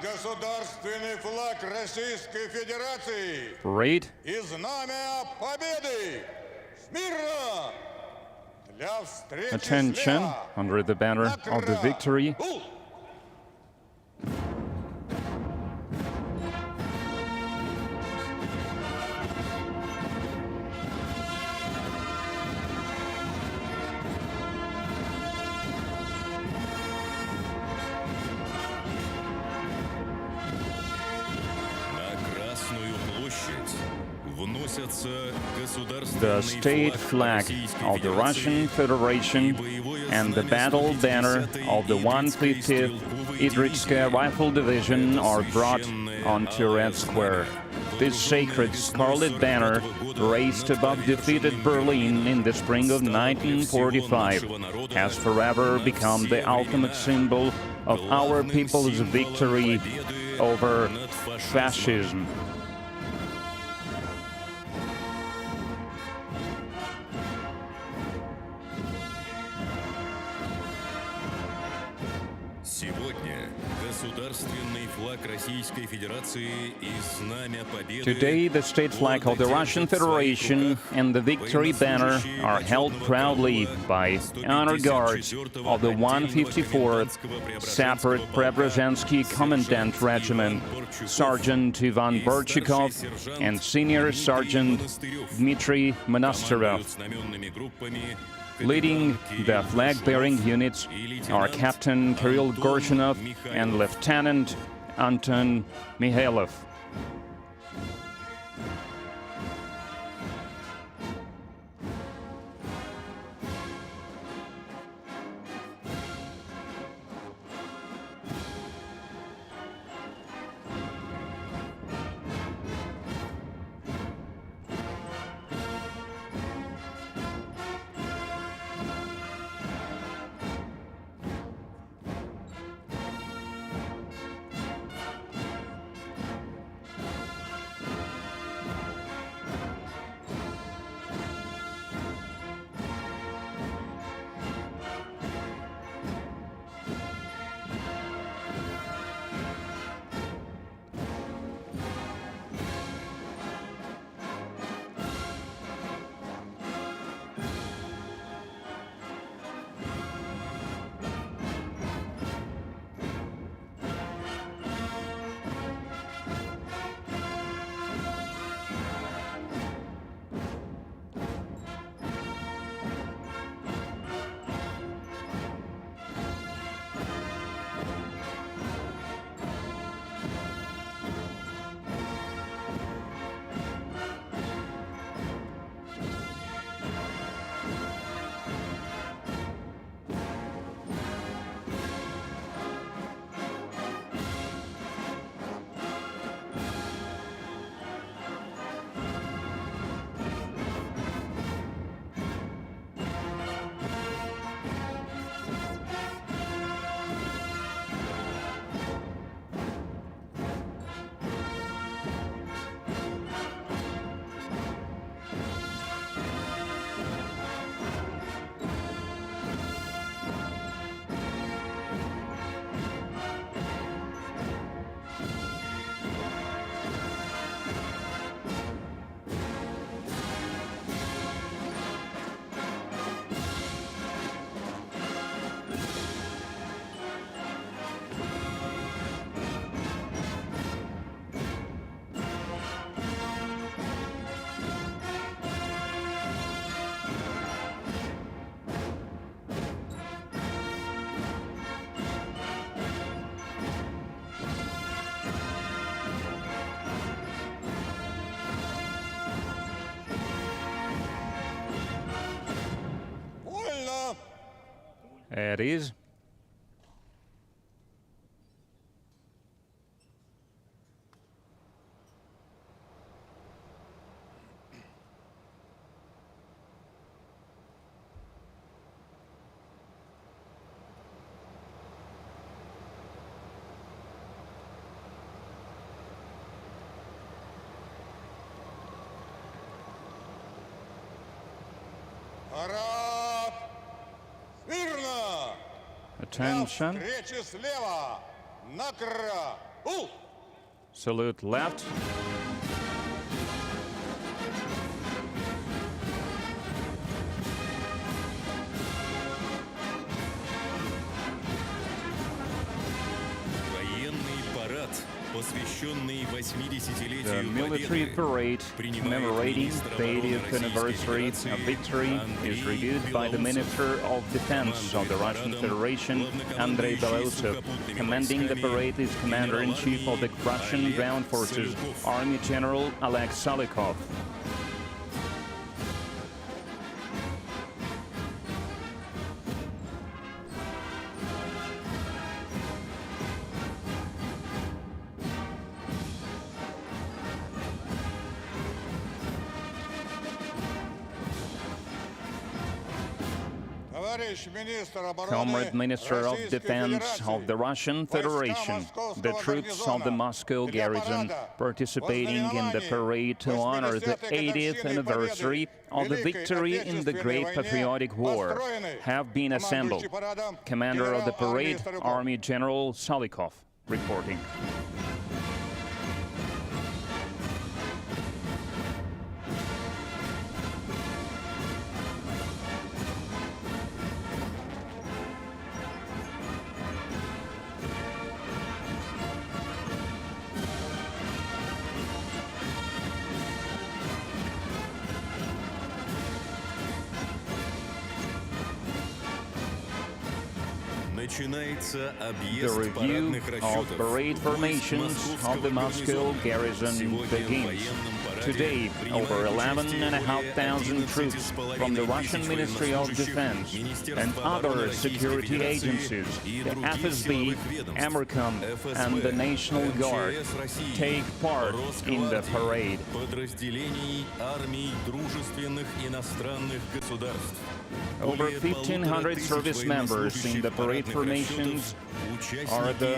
государственный флаг Российской Федерации Parade. и знамя победы. Смирно! Для встречи Attention, слева. under the banner of the victory. The state flag of the Russian Federation and the battle banner of the 150th Idrikskaya Rifle Division are brought onto Red Square. This sacred scarlet banner, raised above defeated Berlin in the spring of 1945, has forever become the ultimate symbol of our people's victory over fascism. Today, the state flag of the Russian Federation and the victory banner are held proudly by honor guards of the 154th Separate Preobrazhensky Commandant Regiment, Sergeant Ivan Borchikov and Senior Sergeant Dmitry Monasterov. Leading the flag-bearing units are Captain Kirill Gorshinov and Lieutenant Anton Mikhailov. It is. Attention. Salute left. The military parade commemorating the 80th anniversary of victory is reviewed by the Minister of Defense of the Russian Federation, Andrei Belousov. Commanding the parade is Commander-in-Chief of the Russian Ground Forces, Army General Oleg Salikov. Comrade Minister of Defense of the Russian Federation, the troops of the Moscow garrison participating in the parade to honor the 80th anniversary of the victory in the Great Patriotic War have been assembled. Commander of the parade, Army General Salikov, reporting. The review of parade formations of the Moscow garrison begins. Today, over 11,500 troops from the Russian Ministry of Defense and other security agencies, the FSB, Amercom, and the National Guard take part in the parade. Over 1,500 service members in the parade formations are the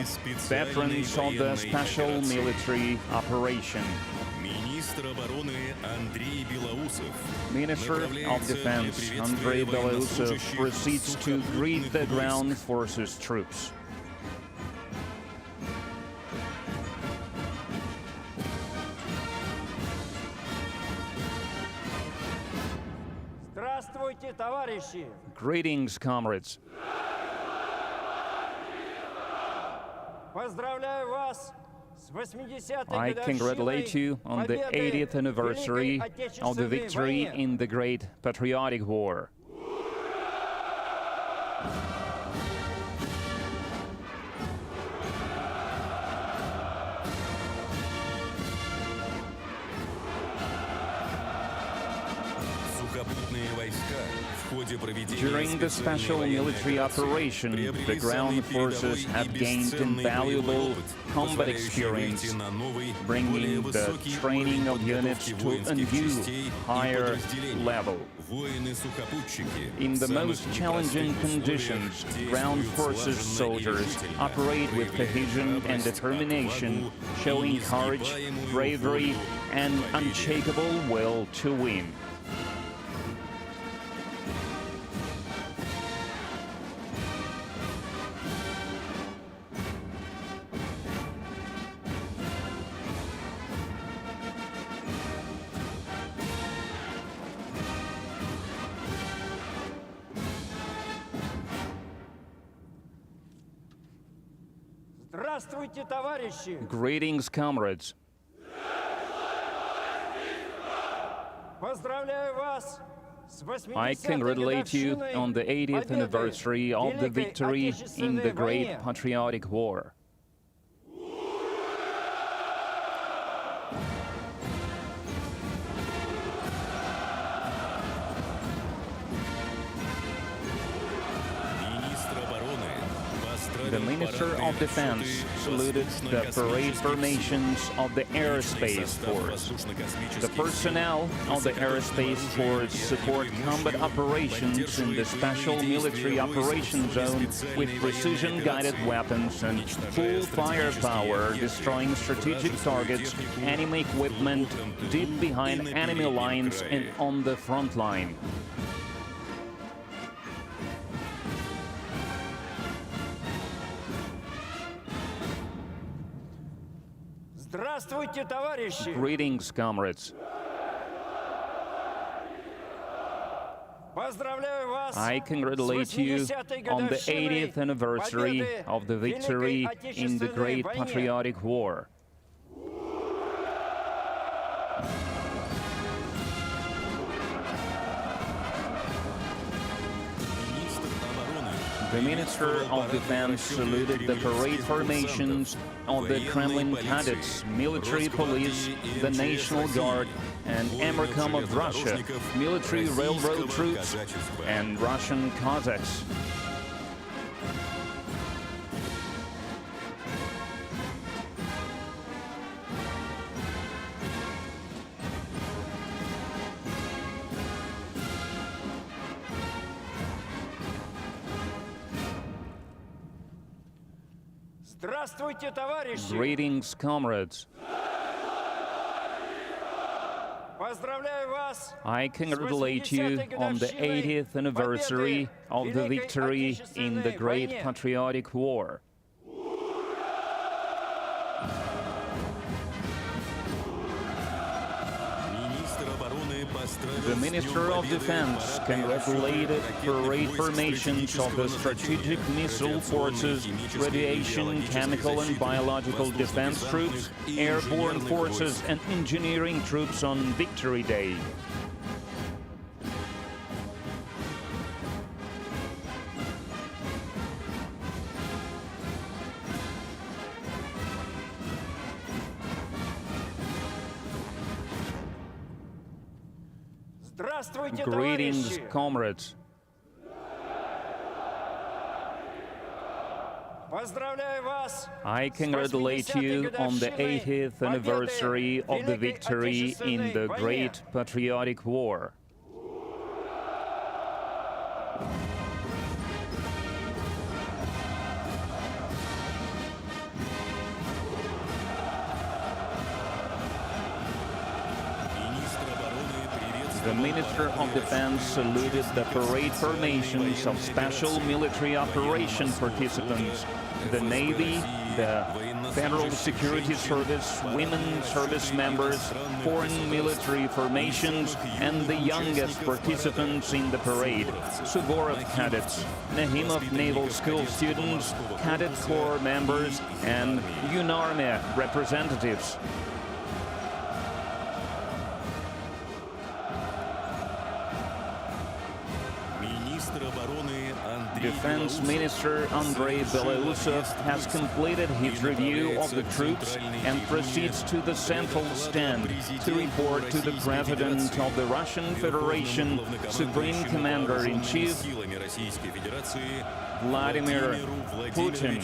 veterans of the special military operation. Minister of Defense Andrei Belousov proceeds to greet the ground forces troops. Greetings, comrades. I congratulate you on the 80th anniversary of the victory in the Great Patriotic War. During the special military operation, the ground forces have gained invaluable combat experience, bringing the training of units to a new, higher level. In the most challenging conditions, ground forces soldiers operate with cohesion and determination, showing courage, bravery, and unshakable will to win. Greetings, comrades. I congratulate you on the 80th anniversary of the victory in the Great Patriotic War. The Minister of Defense saluted the parade formations of the Aerospace Force. The personnel of the Aerospace Force support combat operations in the Special Military Operation Zone with precision-guided weapons and full firepower, destroying strategic targets, enemy equipment deep behind enemy lines and on the front line. Здравствуйте, товарищи! Greetings, comrades. Поздравляю вас I congratulate you on the 80th anniversary of the victory in the Great Patriotic War. The Minister of Defense saluted the parade formations of the Kremlin cadets, military police, the National Guard, and Amercom of Russia, military railroad troops, and Russian Cossacks. Здравствуйте, товарищи! Greetings, comrades. Поздравляю вас I congratulate you on the 80th anniversary of the victory in the Great Patriotic War. The Minister of Defense congratulated parade formations of the Strategic Missile Forces, Radiation, Chemical and Biological Defense Troops, Airborne Forces and Engineering Troops on Victory Day. Здравствуйте, Greetings, товарищи! comrades. Поздравляю вас I congratulate you on the 80th anniversary of the victory in the Great Patriotic War. The Minister of Defense saluted the parade formations of special military operation participants, the Navy, the Federal Security Service, women service members, foreign military formations, and the youngest participants in the parade, Suvorov cadets, Nahimov Naval School students, Cadet Corps members, and UNARME representatives. Defense Minister Andrei Belausov has completed his review of the troops and proceeds to the central stand to report to the President of the Russian Federation, Supreme Commander-in-Chief, Vladimir Putin.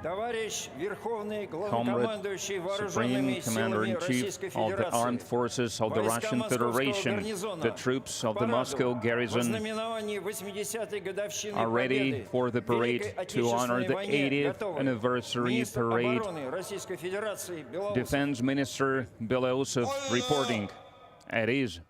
Товарищ Верховный Comrade, Главнокомандующий Вооруженными Supreme силами Commander-in-Chief Российской of the Armed Федерации, Forces of the войска Russian Московского Federation, гарнизона, the troops of the параду Moscow в garrison ознаменовании 80-й годовщины are ready Победы for the в parade Великой to honor Отечественной the войне 80th готовы. anniversary Министр parade. обороны Российской Федерации Белоусов. Defense Minister Belausov reporting. At ease.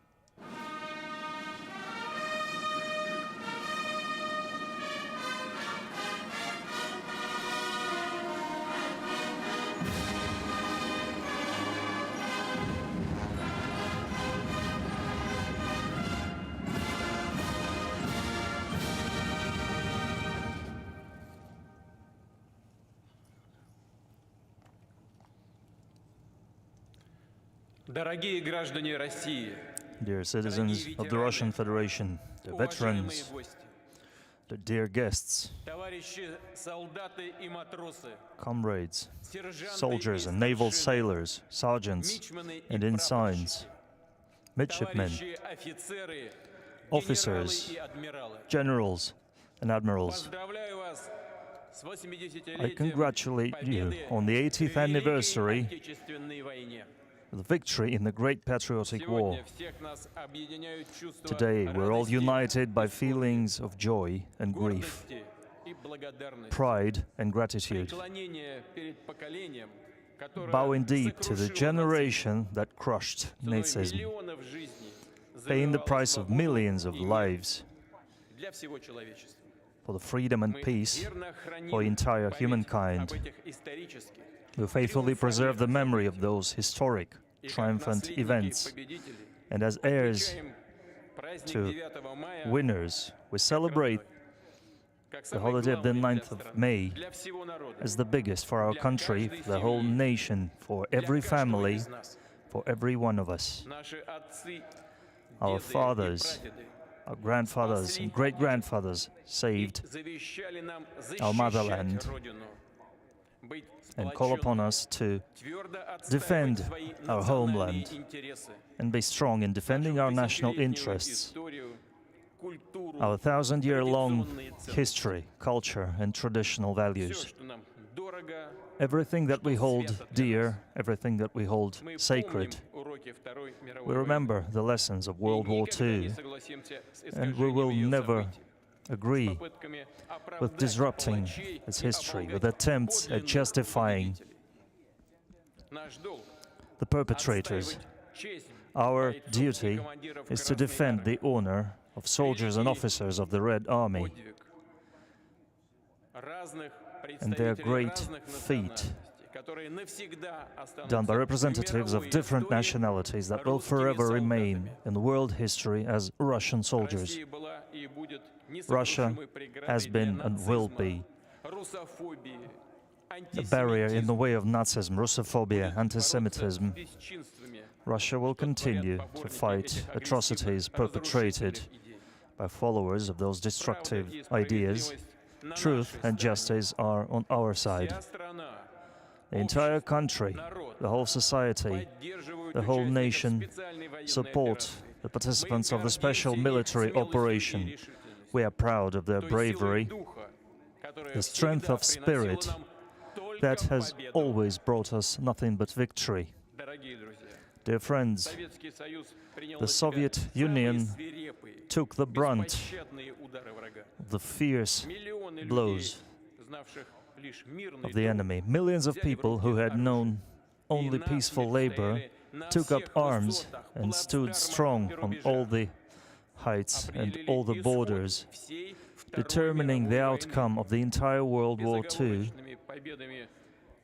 Дорогие граждане России, Dear citizens of the Russian Federation, the уважаемые veterans, гости, the dear guests, товарищи солдаты и матросы, comrades, сержанты soldiers и and naval старшины, sailors, sergeants мичманы и and ensigns, прапорщики, midshipmen, товарищи офицеры, officers, генералы и адмиралы. generals and admirals. Поздравляю вас с I 80-летием congratulate you Победы on the 80th в Великой anniversary Отечественной войне. the victory in the Great Patriotic War. Сегодня всех нас объединяют чувства Today, we're all радости, united by feelings of joy and grief, гордости и благодарности. pride and gratitude. Преклонение перед поколением, которое Bowing deep to the сокрушило generation that crushed нацизм, ценой Nazism, миллионов жизней, paying the завоевало price of свободу millions of и мир lives для всего человечества. for the freedom and Мы peace верно храним for entire память humankind. об этих исторических We faithfully preserve the memory of those historic, и как triumphant наследники events, победителей and as heirs отмечаем праздник to 9 мая winners, we celebrate как the самый holiday of the главный для 9th of страны, May для всего народа, as the biggest for our country, for the whole nation, for every для каждого family, из нас. for every one of us. Наши отцы, Our деды и fathers, прадеды our grandfathers and great-grandfathers saved завещали нам our защищать motherland Родину, быть and call upon сплоченными, us to твердо defend отстаивать свои our национальные homeland интересы, and be strong in defending our national тысячелетнюю interests, историю, культуру, our thousand-year-long традиционные ценности. history, culture, and traditional Всё, values. что нам дорого, Everything that we hold dear, everything that we hold мы sacred. помним уроки Второй мировой We войны remember the lessons of и World War никогда не II, согласимся с and we will искажением её never событий, с agree попытками with оправдать disrupting палачей its и history, with оболгать attempts at подлинных justifying победителей. Наш долг the perpetrators. отстаивать честь Our бойцов и duty командиров is to Красной defend Армии, the honor of soldiers and officers of the Red Army подвиг разных and their представителей great разных feat национальностей, которые навсегда done by останутся в representatives of мировой different истории nationalities that will русскими forever remain солдатами. in the world history as Russian soldiers. Россия была и будет Russia несокрушимой преградой has для been and will нацизма, be русофобии, a barrier in the антисемитизма, way of Nazism, Russophobia, будет anti-Semitism. бороться с бесчинствами, Russia will что творят continue to поборники fight этих atrocities агрессивных, perpetrated разрушительных идей. by followers of those Правда destructive и ideas. справедливость на Truth нашей and стороне. justice are on our side. Вся страна, The entire общество, country, народ the whole society, поддерживают the whole участников nation специальной военной support операции. the participants of the Мы special гордимся их military смелостью и operation. решительностью, We are proud of their той силой bravery, духа, которая the strength всегда of приносила spirit нам только that has победу. always brought us nothing but victory. Дорогие друзья, Dear friends, Советский Союз принял the на себя Soviet самые Union свирепые, took the brunt беспощадные удары врага. of the fierce Миллионы blows людей, знавших лишь мирный of the труд, enemy. Millions of people who had known only и peaceful насмерть labor стояли на took up всех arms высотах, and stood плацдармах strong и on рубежах, all the heights and определили all the исход borders, всей Второй determining the мировой outcome войны. of the entire World War II Безоговорочными победами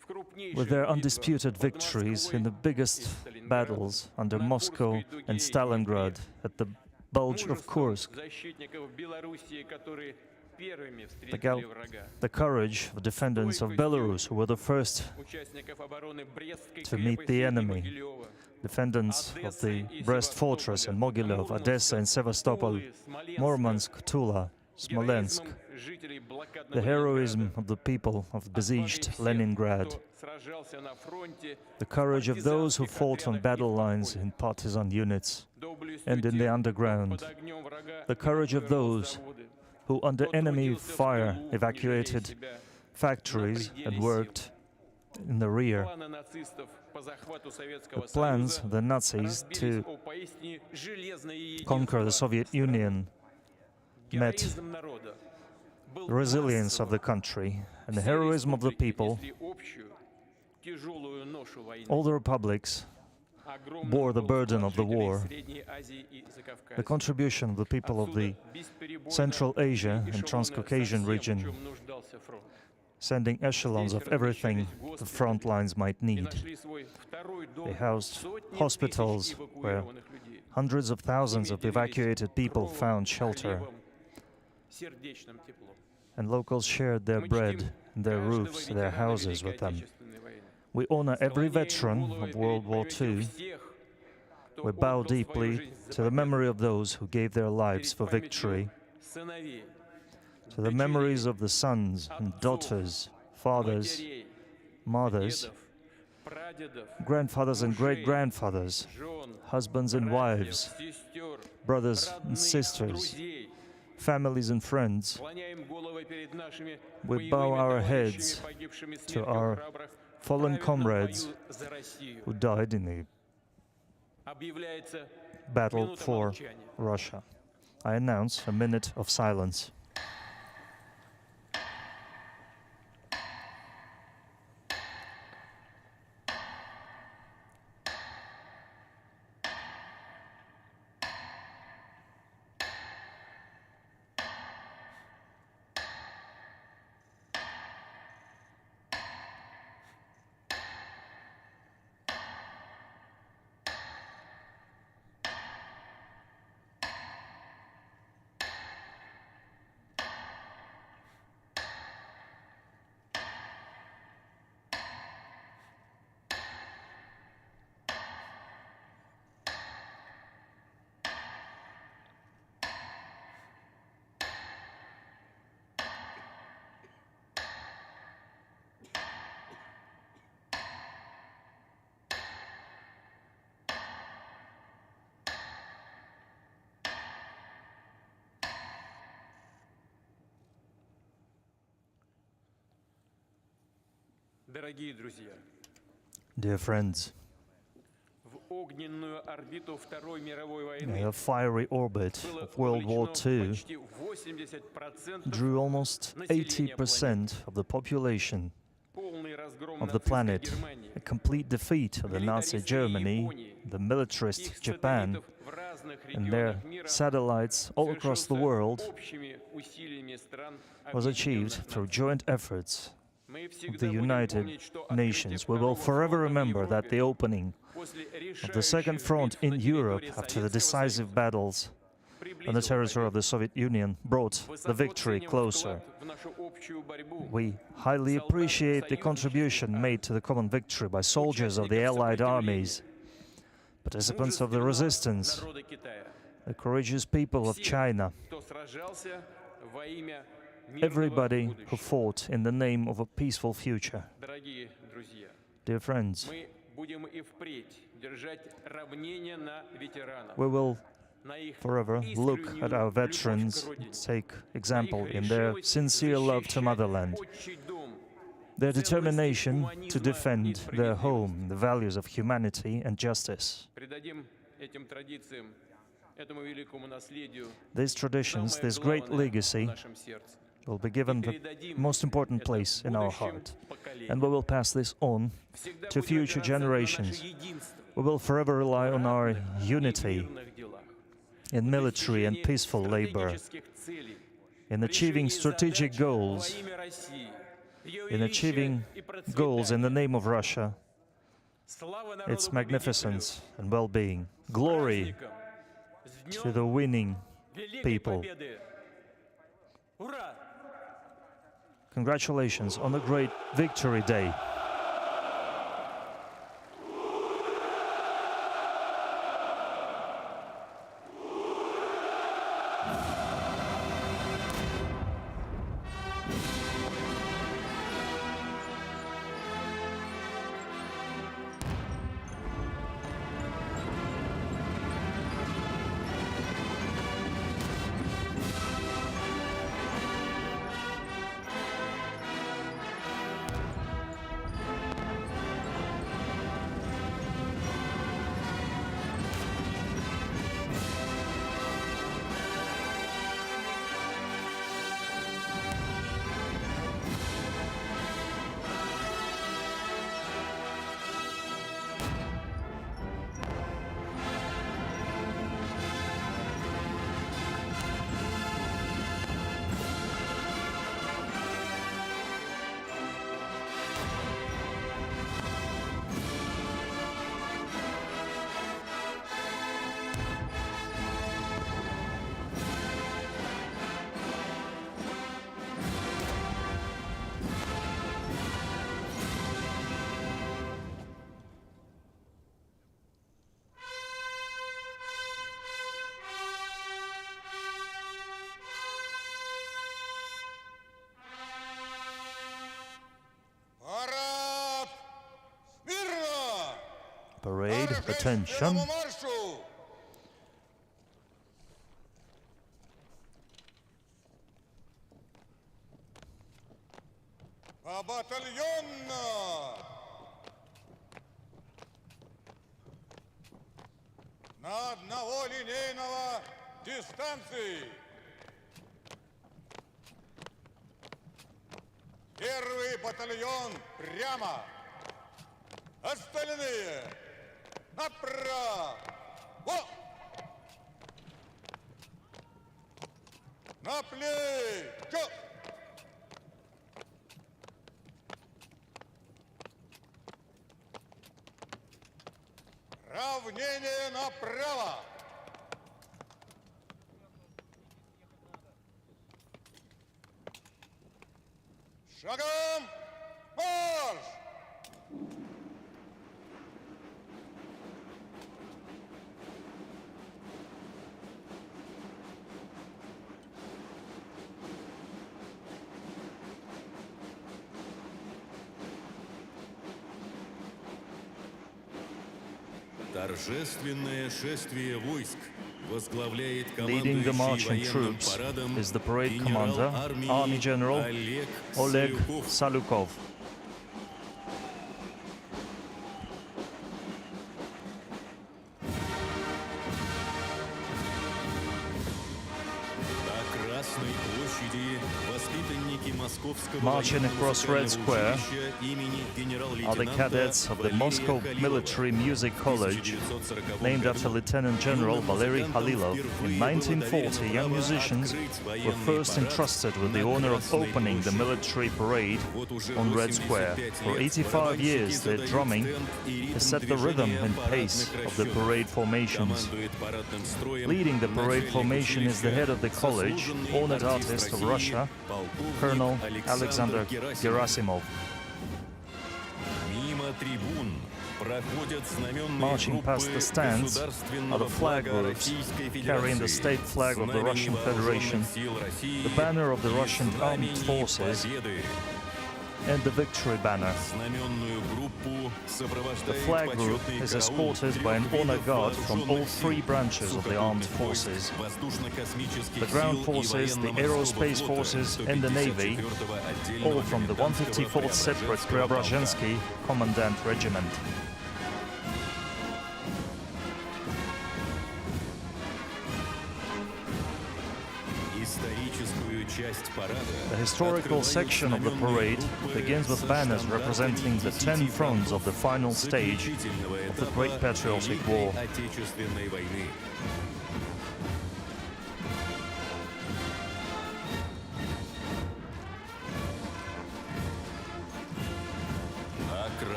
в крупнейших with their битвах undisputed под victories in the Москвой biggest и Сталинградом, battles under на Moscow Курской дуге and и Stalingrad, at the Bulge of мужеством Kursk, защитников Белоруссии, которые первыми the, gal- встретили врага, the courage of defendants of Belarus, who were the first участников обороны Брестской to meet the крепости и enemy, Могилева, defendants of the Brest Fortress and Mogilov, Odessa and Sevastopol, Тулы, Смоленска, Murmansk, Tula, Smolensk, героизмом жителей блокадного the heroism Ленинграда, of the people of отвагой besieged всех, Leningrad, кто сражался на фронте, the courage of those who партизанских fought on отрядах и battle в lines подполье. in partisan units, доблестью and in the тех, underground, кто под огнем врага the courage of эвакуировал those заводы, who under кто enemy трудился в fire тылу, не жалея evacuated себя. factories and worked in the rear. Планы нацистов по захвату Советского The plans Союза of the Nazis разбились to о поистине железное conquer the единство Soviet страны. Union met Героизм народа был the resilience of the массовым. country and the Все heroism of the республики people. несли общую, тяжелую ношу войны. All the republics Огромным bore the был burden вклад of the жителей war. Средней Азии и Закавказья. The contribution of the people of the Отсюда бесперебойно Central Asia шли and эшелоны Transcaucasian со всем, в region, чем нуждался фронт. sending echelons of everything the front lines might И need. нашли свой второй дом They housed сотни hospitals тысяч where эвакуированных людей. hundreds of thousands of Ими делились evacuated people кровом, found shelter, хлебом, сердечным теплом. and locals shared their Мы bread чтим and their каждого roofs, their ветерана houses Великой with them. Отечественной войны. We honor every Склоняем veteran головы of World перед War памятью II. всех, кто We bow отдал свою deeply жизнь за to the победу. memory of those who gave their lives Перед for памятью victory, сыновей, to the дочерей, memories of the sons and daughters, fathers, матерей, mothers, дедов, прадедов, grandfathers and мужей, great-grandfathers, жен, husbands and братьев, wives, сестер, brothers and родных, sisters, друзей. families and friends. Склоняем головы перед нашими We bow боевыми our товарищами, heads погибшими to смертью our храбрых в fallen праведном comrades бою за Россию. who died in the Объявляется battle минута for молчания. Russia. I announce a minute of silence. Дорогие друзья, Dear friends, в огненную орбиту Второй мировой the войны fiery orbit было of World War вовлечено II почти 80% drew almost населения 80% of the population полный разгром of the нацистской planet, Германии, a complete defeat of the Nazi Germany, the militarist их Japan, сателлитов в разных and their регионах мира satellites all across the совершился world общими усилиями стран was achieved Объединенных through Наций. joint efforts Мы of всегда the будем United помнить, что Nations. открытие We will Второго forever фронта в remember that the Европе opening после of the Second решающих Front битв на in Europe территории after the Советского decisive Союза battles on the приблизило territory of победу. the Soviet Union brought the Высоко victory ценим closer. вклад в нашу общую борьбу We highly солдат appreciate the союзнических contribution made to the common victory by soldiers of the участников Allied сопротивления, armies, participants of the мужественного resistance, народа Китая, the courageous people of всех, China, кто сражался во имя мирного everybody who будущего. fought in the name of a peaceful future. Дорогие друзья, Dear friends, мы будем и впредь держать равнение на ветеранов, we will на их forever look искреннюю at our любовь к veterans, родине, take на example их in their решимость sincere love to защищать motherland, отчий дом, their ценности determination to гуманизма и defend their справедливости. home, the values of humanity and justice. Придадим этим традициям, этому великому наследию These traditions, самое this great главное в legacy, нашем сердце. will be given the most important place in our heart. And we will pass this on Всегда to будем future опираться на наше generations. единство We will forever rely on our в ратных и unity мирных делах, in в military and достижении peaceful labor, стратегических целей, in в achieving решении strategic задач goals, во имя России, ее in величия achieving и goals in the процветания. name of Russia, Слава its народу-победителю! magnificence and well-being. С Glory праздником! С to the днем winning Великой people. Победы! Ура! Congratulations on the great Victory Day. Парад! Смирно! Parade, Товарищи, attention. к маршу! Побатальонно! на одного линейного дистанции. Первый батальон прямо. Остальные направо. На плечо. Равнение направо. Шагом марш! Торжественное шествие войск возглавляет Leading the marching командующий troops военным парадом is the parade генерал commander, Army General Oleg Oleg Salukov. Salukov. На Красной площади воспитанники Московского Marching военного across Red музыкального Square училища имени are the cadets of the Moscow Military Music College, named after Lieutenant General Valery Halilov. In 1940, young musicians were first entrusted with the honor of opening the military parade on Red Square. For 85 years, their drumming has set the rhythm and pace of the parade formations. Leading the parade formation is the head of the college, honored artist of Russia, Colonel Alexander Gerasimov. Marching past the stands are the flag groups carrying the state flag of the Russian Federation, the banner of the Russian Armed Forces, and the victory banner. The flag group is escorted by an honor guard from all three branches of the armed forces: the ground forces, the aerospace forces, and the navy, all from the 154th Separate Preobrazhensky Commandant Regiment. The historical section of the parade begins with banners representing the 10 fronts of the final stage of the Great Patriotic War.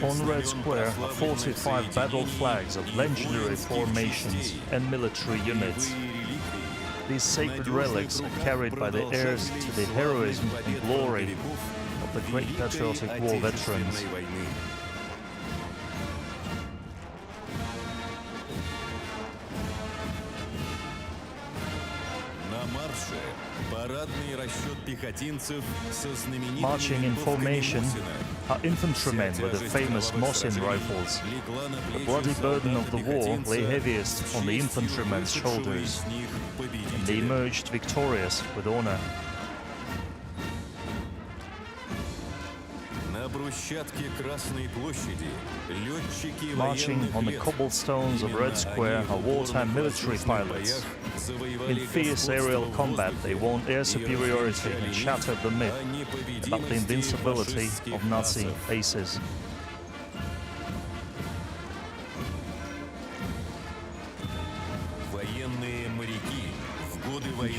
On Red Square are 45 battle flags of legendary formations and military units. These sacred relics are carried by the heirs to the heroism and glory of the Great Patriotic War veterans. Marching in formation are infantrymen with the famous Mosin rifles. The bloody burden of the war lay heaviest on the infantrymen's shoulders, and they emerged victorious with honor. Marching on the cobblestones of Red Square are wartime military pilots. In fierce aerial combat, they won air superiority and shattered the myth about the invincibility of Nazi aces.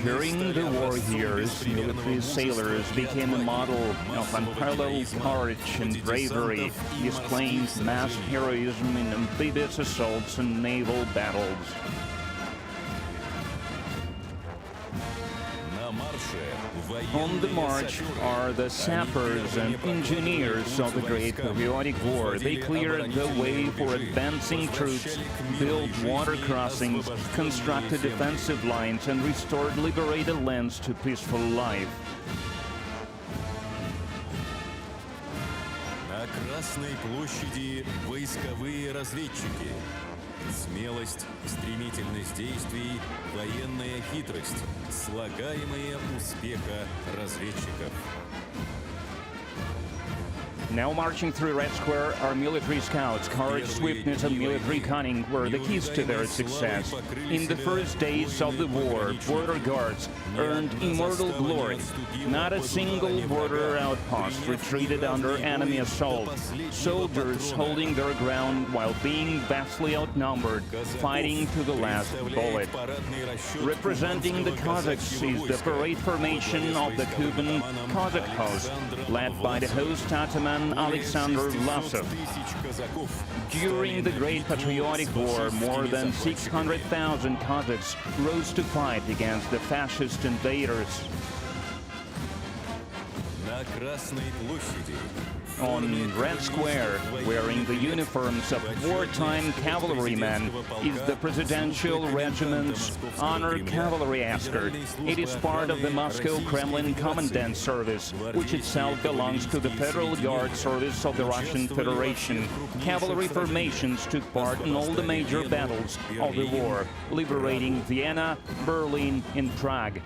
During the war years, military sailors became a model of unparalleled courage and bravery, displaying mass heroism in amphibious assaults and naval battles. On the march are the sappers and engineers of the Great Patriotic War. They cleared the way for advancing troops, built water crossings, constructed defensive lines, and restored liberated lands to peaceful life. На Красной площади войсковые разведчики. Смелость, стремительность действий, военная хитрость, слагаемые успеха разведчиков. Now marching through Red Square are military scouts. Courage, swiftness, and military cunning were the keys to their success. In the first days of the war, border guards earned immortal glory. Not a single border outpost retreated under enemy assault. Soldiers holding their ground while being vastly outnumbered, fighting to the last bullet. Representing the Cossacks is the parade formation of the Kuban Cossack host, led by the host Ataman Alexander Vlasov. During the Great Patriotic War, more than 600,000 Cossacks rose to fight against the fascist invaders. On Red Square, wearing the uniforms of wartime cavalrymen, is the Presidential Regiment's Honored Cavalry Escort. It is part of the Moscow Kremlin Commandant Service, which itself belongs to the Federal Guard Service of the Russian Federation. Cavalry formations took part in all the major battles of the war, liberating Vienna, Berlin, and Prague.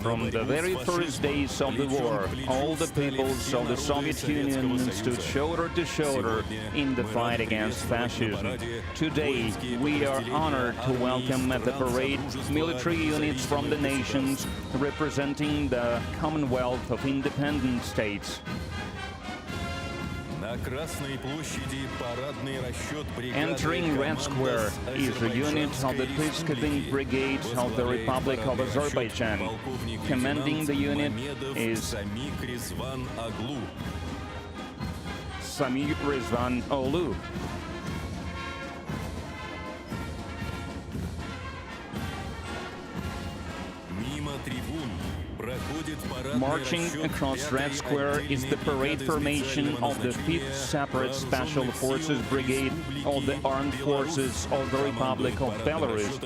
From the very first days of the war, all the peoples of the Soviet Union stood shoulder to shoulder in the fight against fascism. Today, we are honored to welcome at the parade military units from the nations representing the Commonwealth of Independent States. Entering Red Square is a unit of the Peacekeeping Brigade of the Republic of Azerbaijan. Commanding the unit is Samir Rizvan Olu. Marching across Red Square is the parade formation of the 5th Separate Special Forces Brigade of the Armed Forces of the Republic of Belarus.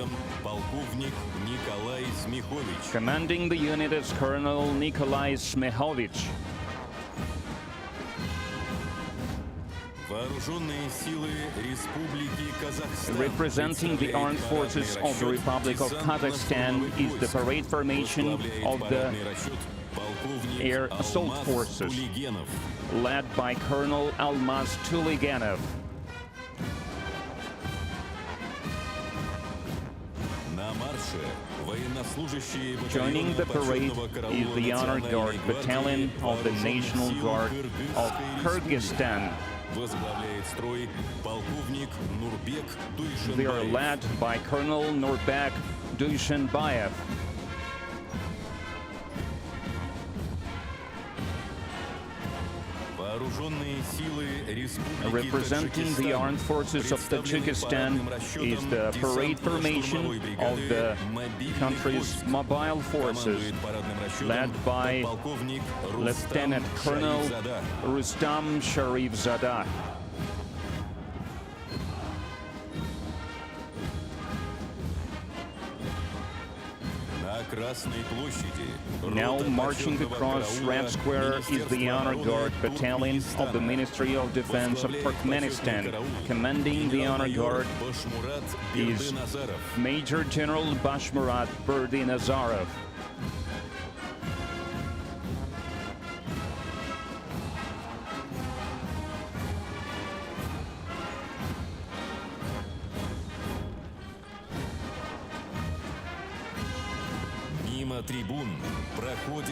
Commanding the unit is Colonel Nikolai Smehovich. Representing the armed forces of the Republic of Kazakhstan is the parade formation of the Air Assault Forces, led by Colonel Almaz Tuliganov. Joining the parade is the Honor Guard Battalion of the National Guard of Kyrgyzstan. They are led by Colonel Nurbek Duyshenbayev. Representing the armed forces of Tajikistan is the parade formation of the country's mobile forces, led by Lieutenant Colonel Rustam Sharifzada. Now marching across Red Square is the Honor Guard Battalion of the Ministry of Defense of Turkmenistan. Commanding the Honor Guard is Major General Bashmurat Berdi Nazarov.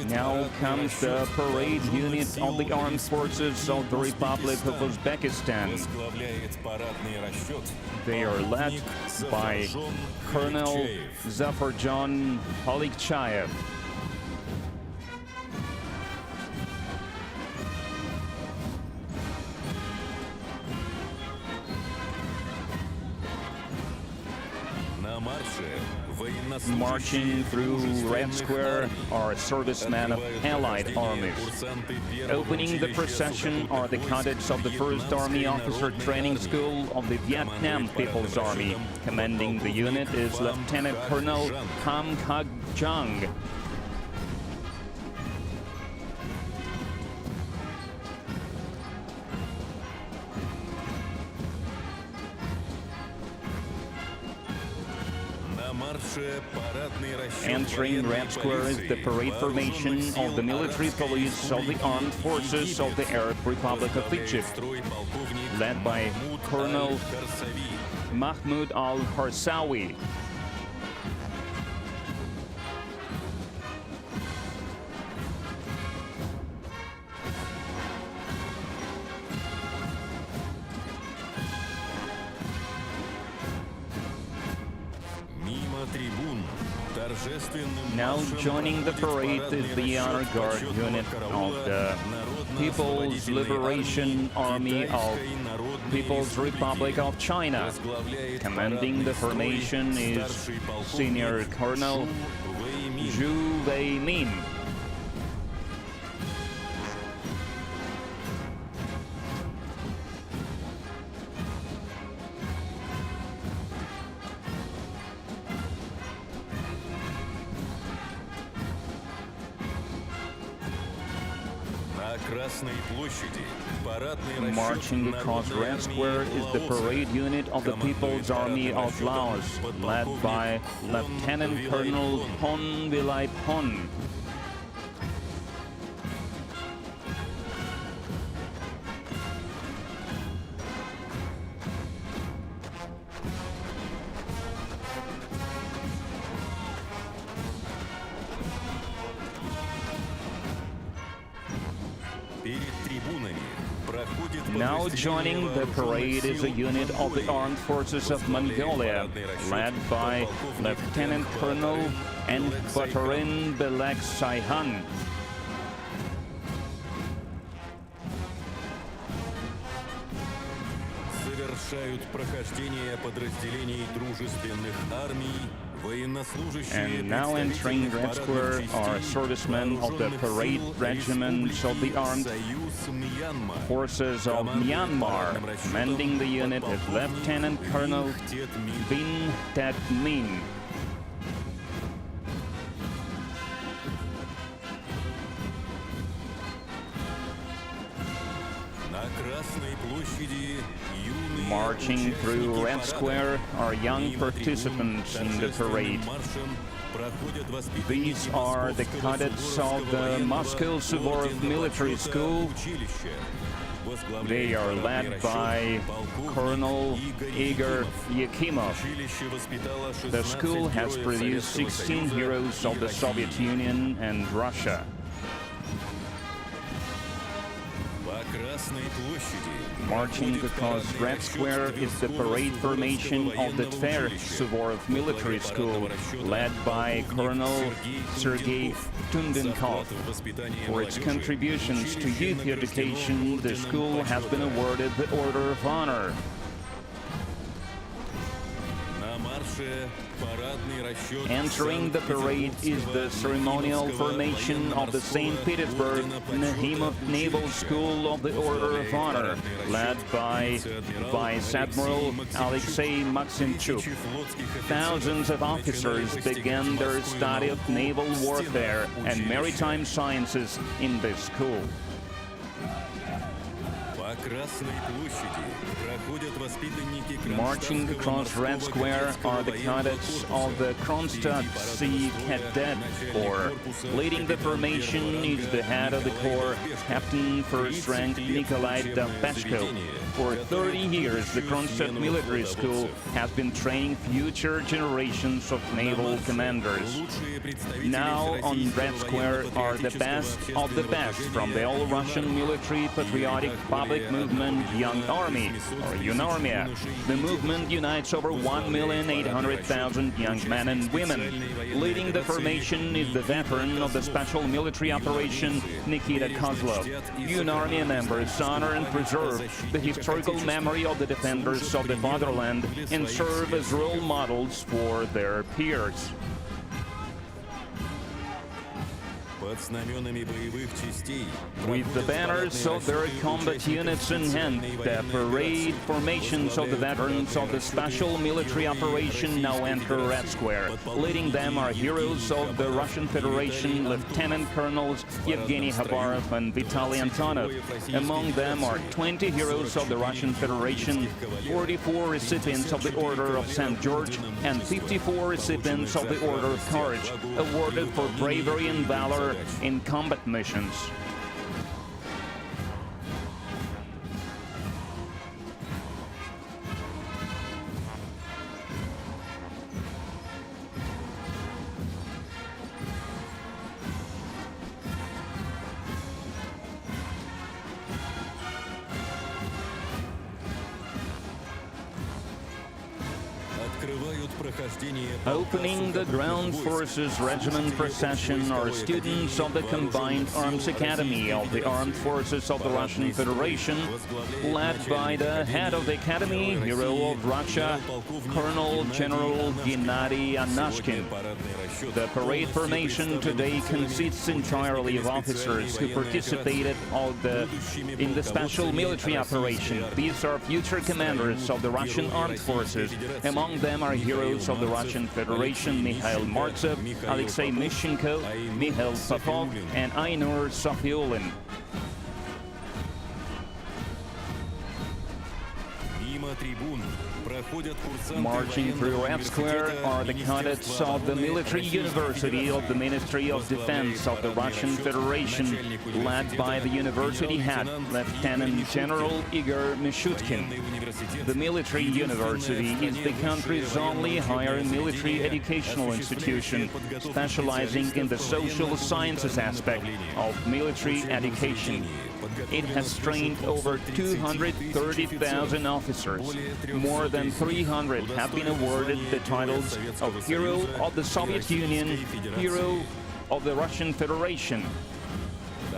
Now comes the parade unit of the armed forces of the Republic of Uzbekistan. They are led by Colonel Zafarjan Polikchayev. Marching through Red Square are servicemen of Allied armies. Opening the procession are the cadets of the 1st Army Officer Training School of the Vietnam People's Army. Commanding the unit is Lieutenant Colonel Kam Khag Jung. марше парадный расчет Entering военной Red Square is the parade полиции, formation вооруженных of the сил military Арабской police of the Республики armed forces of the Египет. Arab Republic of Возглавляет Egypt, строй полковник led by Махмуд Colonel Аль-Харсави. Mahmoud al-Harsawi. Мимо трибун торжественным Now маршем joining the проходит parade is парадный the honor расчет guard почетного unit караула of the People's Народно-освободительной Liberation Army of Китайской Народной People's Republic Республики. of China. Возглавляет Commanding the парадный строй formation is старший полковник Senior Colonel Чжу Вэймин. Zhu Wei-min. На Красной площади парадный расчет Marching across Народной Red армии Square is the Лаоса. parade unit of the People's Army of Laos, led by Lieutenant Colonel Hon Vilai Hon. Перед трибунами проходит Now подразделение joining the вооруженных parade is a сил unit of the Монголии. armed forces of Mongolia, led by Lieutenant Colonel Enbatarin Belek Saihan. Совершают прохождение подразделений дружественных армий, военнослужащие, And now entering Red Square are servicemen of the parade regiments of the armed forces of Myanmar. Commanding the unit is Lieutenant Colonel Bin Tet Min. На Красной площади юные Marching through участники Red парада. Square are young Мимо participants трибун in the parade. торжественным маршем проходят These воспитанники are the Московского cadets of the Суворовского Moscow военного Suvorov Military ордена School. училища. They are Возглавляет led парадный by расчет Colonel полковник Igor Якимов. Yakimov. Училище воспитало The 16 school has героев produced Советского 16 Союза heroes и of the России. Soviet Union and Russia. По Красной площади Marching проходит across парадный Red расчет Square is the parade formation of the Tver Suvorov Military School, led by Colonel Sergei Tundenkov. For its contributions to youth education, the school has been awarded the Order of Honor. На марше парадный расчет Entering the parade is the ceremonial formation of the St. Petersburg Nahimov Naval School of the Order of Honor, led by Vice Admiral Alexei Maximchuk. Thousands of officers began their study of naval warfare and maritime sciences in this school. По Красной площади проходят воспитанники Marching across Red Square are the cadets of the Kronstadt Sea Cadet Corps. Leading the formation is the head of the corps, Captain First Rank Nikolai Dabashko. For 30 years, the Kronstadt Military School has been training future generations of naval commanders. Now on Red Square are the best of the best from the all-Russian military patriotic public movement Young Army, or Unarmia. The movement unites over 1,800,000 young men and women. Leading the formation is the veteran of the special military operation, Nikita Kozlov. Unarmia members honor and preserve the historical memory of the defenders of the fatherland and serve as role models for their peers. под знаменами боевых частей With the banners of their combat units in hand, the parade formations of the veterans of the special military operation now enter Red Square. Leading them are heroes of the Russian Federation, Lieutenant Colonels Yevgeny Khabarov and Vitaly Antonov. Among them are 20 heroes of the Russian Federation, 44 recipients of the Order of St. George, and 54 recipients of the Order of Courage, awarded for bravery and valor in combat missions. открывают прохождение Opening the Ground Forces Regiment procession are students of the Combined Arms Academy of the Armed Forces of the Russian Federation, led by the head of the Academy, hero of Russia, Colonel General Gennady Anashkin. The parade formation today consists entirely of officers who participated in the special military operation. These are future commanders of the Russian armed forces. Among them are heroes of the Russian Federation, Mikhail Martsev, Alexei Mishchenko, Mikhail Popov, and Ainur Sofiulin. мимо трибун проходят курсанты Marching through Red Square are the cadets of the Military University of the Ministry of Defense of the Russian Federation, led by the university head, Lieutenant General Igor Mishutkin. The Military University is the country's only higher military educational institution, specializing in the social sciences aspect of military education. It has trained over 230,000 officers. More than 300 have been awarded the titles of Hero of the Soviet Union, Hero of the Russian Federation.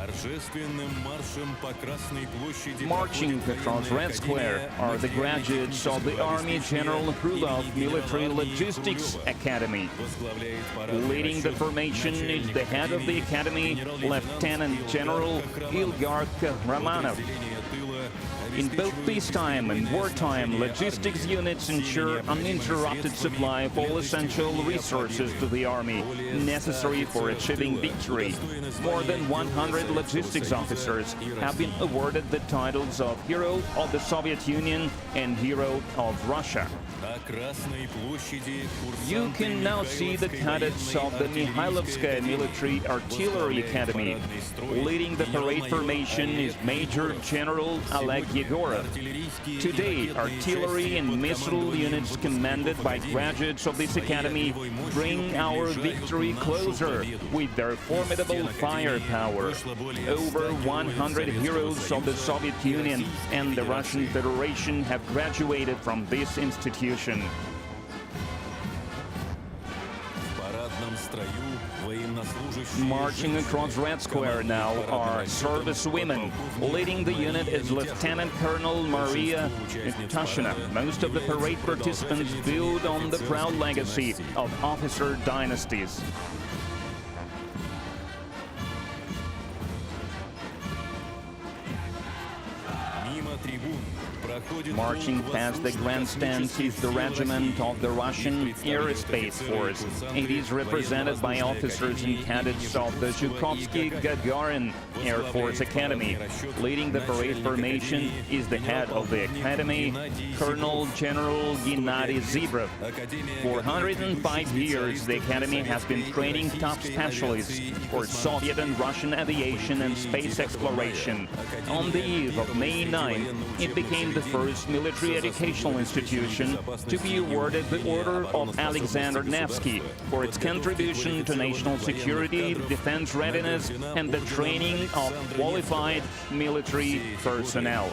торжественным маршем по Красной площади Marching across Red Square are the graduates of the Army General Krylov Military Logistics Academy. возглавляет парадный Leading the formation is the head of the academy, Lieutenant General Ilgar Romanov. отделение тыла In both peacetime and wartime, logistics units ensure uninterrupted supply of all essential resources to the army necessary for achieving victory. More than 100 logistics officers have been awarded the titles of Hero of the Soviet Union and Hero of Russia. на Красной площади You курсанты can now see the cadets of the Mikhailovskaya Military Artillery Academy. Leading the parade formation is Major General Oleg Yegorov. Today, artillery and missile units commanded by graduates of this academy bring our victory closer with their formidable firepower. Over 100 heroes of the Soviet Union and the Russian Federation have graduated from this institution. в парадном строю военнослужащие Marching across Red Square now are service women. Leading the unit is Lieutenant Colonel Maria Tashina. Most of the parade participants build on the proud legacy of officer dynasties. мимо трибун проходит Marching past the grandstands is the regiment of the Russian Aerospace Force. It is represented by officers and cadets of the Zhukovsky-Gagarin Air Force Academy. Leading the parade formation is the head of the academy, Colonel General Gennady Zibrov. For 105 years, the academy has been training top specialists for Soviet and Russian aviation and space exploration. On the eve of May 9th, it became the first military educational institution to be awarded the Order of Alexander Nevsky for its contribution to national security, defense readiness, and the training of qualified military personnel.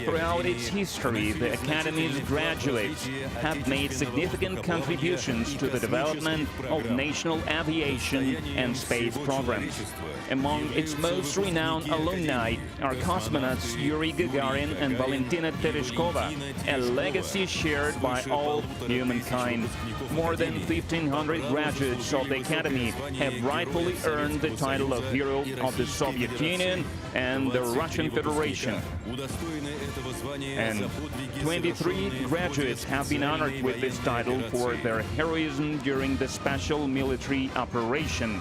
Throughout its history, the Academy's graduates have made significant contributions to the development of national aviation and space programs. Among its most renowned alumni are cosmonauts Yuri Gagarin Gagarin and Valentina Tereshkova, a legacy shared by all humankind. More than 1,500 graduates of the Academy have rightfully earned the title of Hero of the Soviet Union and the Russian Federation. And 23 graduates have been honored with this title for their heroism during the special military operation.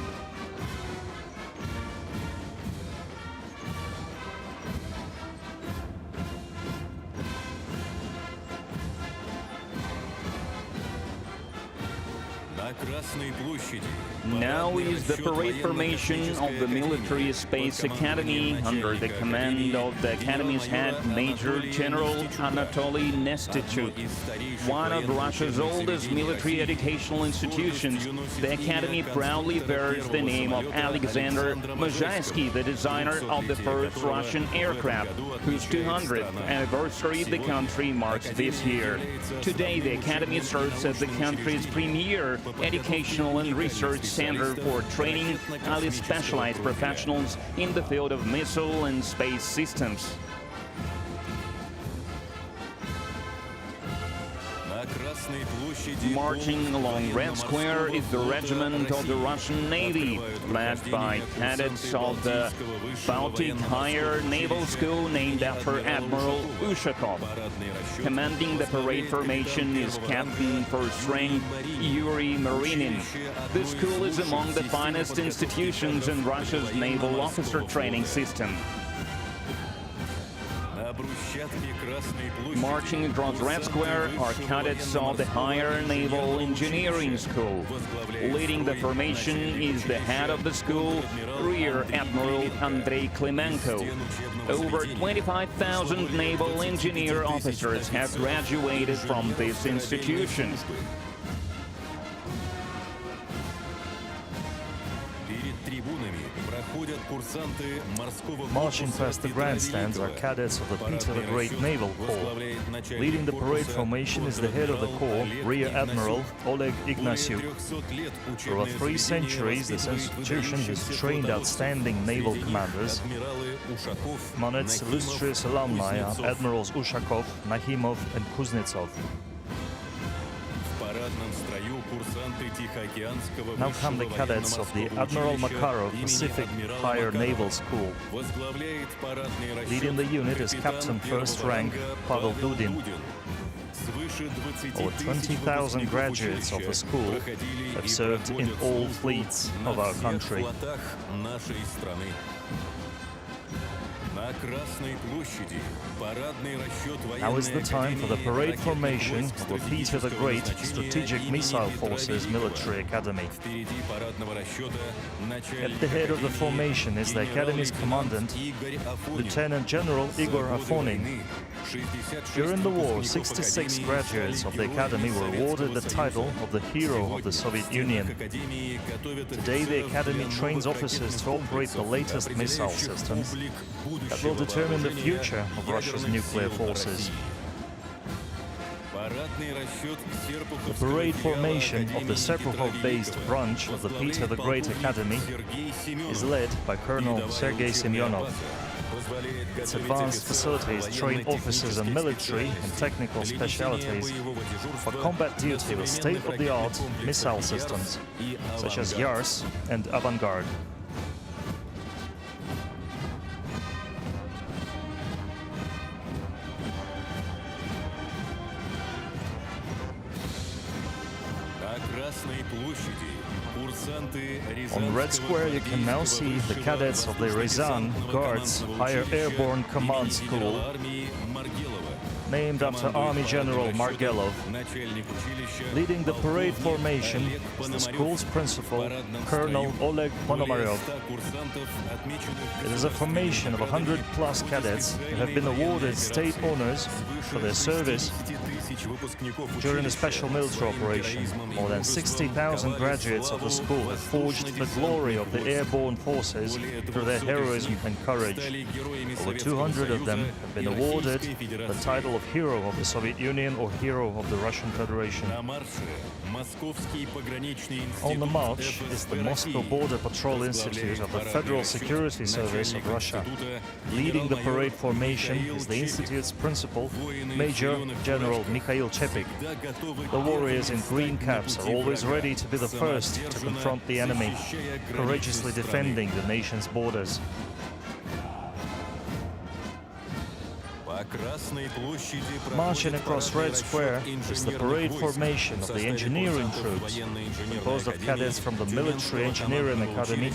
Now is the parade formation of the Military Space Academy under the command of the Academy's head, Major General Anatoly Nestychuk. One of Russia's oldest military educational institutions, the Academy proudly bears the name of Alexander Mozhaysky, the designer of the first Russian aircraft, whose 200th anniversary the country marks this year. Today, the Academy serves as the country's premier educational and research center for training highly specialized professionals in the field of missile and space systems. Marching along Red Square is the regiment of the Russian Navy, led by cadets of the Baltic Higher Naval School named after Admiral Ushakov. Commanding the parade formation is Captain First Rank Yuri Marinin. The school is among the finest institutions in Russia's naval officer training system. Marching across Red Square are cadets of the Higher Naval Engineering School. Leading the formation is the head of the school, Rear Admiral Andrei Klimenko. Over 25,000 naval engineer officers have graduated from this institution. Marching past the grandstands are cadets of the Peter the Great Naval Corps. Leading the parade formation is the head of the corps, Rear Admiral Oleg Ignasyuk. For over 3 centuries, this institution has trained outstanding naval commanders. Among its illustrious alumni are Admirals Ushakov, Nahimov and Kuznetsov. Now come the cadets of the Admiral Makarov Pacific Higher Naval School. Leading the unit is Captain First Rank Pavel Dudin. Over 20,000 graduates of the school have served in all fleets of our country. Now is the time for the parade formation of the Peter the Great Strategic Missile Forces Military Academy. At the head of the formation is the Academy's commandant, Lieutenant General Igor Afonin. During the war, 66 graduates of the Academy were awarded the title of the Hero of the Soviet Union. Today, the Academy trains officers to operate the latest missile systems that will determine the future of Russia's nuclear forces. The parade formation of the Serpukhov-based branch of the Peter the Great Academy is led by Colonel Sergei Semyonov. Its advanced facilities train officers in military and technical specialities for combat duty with state-of-the-art missile systems, such as Yars and Avangard. On Red Square, you can now see the cadets of the Ryazan Guards Higher Airborne Command School, named after Army General Margelov. Leading the parade formation is the school's principal, Colonel Oleg Ponomaryov. It is a formation of 100+ cadets who have been awarded state honors for their service during a special military operation. More than 60,000 graduates of the school who have forged the glory of the airborne forces through their heroism and courage. Over 200 of them have been awarded the title of Hero of the Soviet Union or Hero of the Russian Federation. On the march is the Moscow Border Patrol Institute of the Federal Security Service of Russia. Leading the parade formation is the institute's principal, Major General Mikhail Chepik. The warriors in green caps are always ready to be the first to confront the enemy, courageously defending the nation's borders. Marching across Red Square is the parade formation of the engineering troops, composed of cadets from the Military Engineering Academy,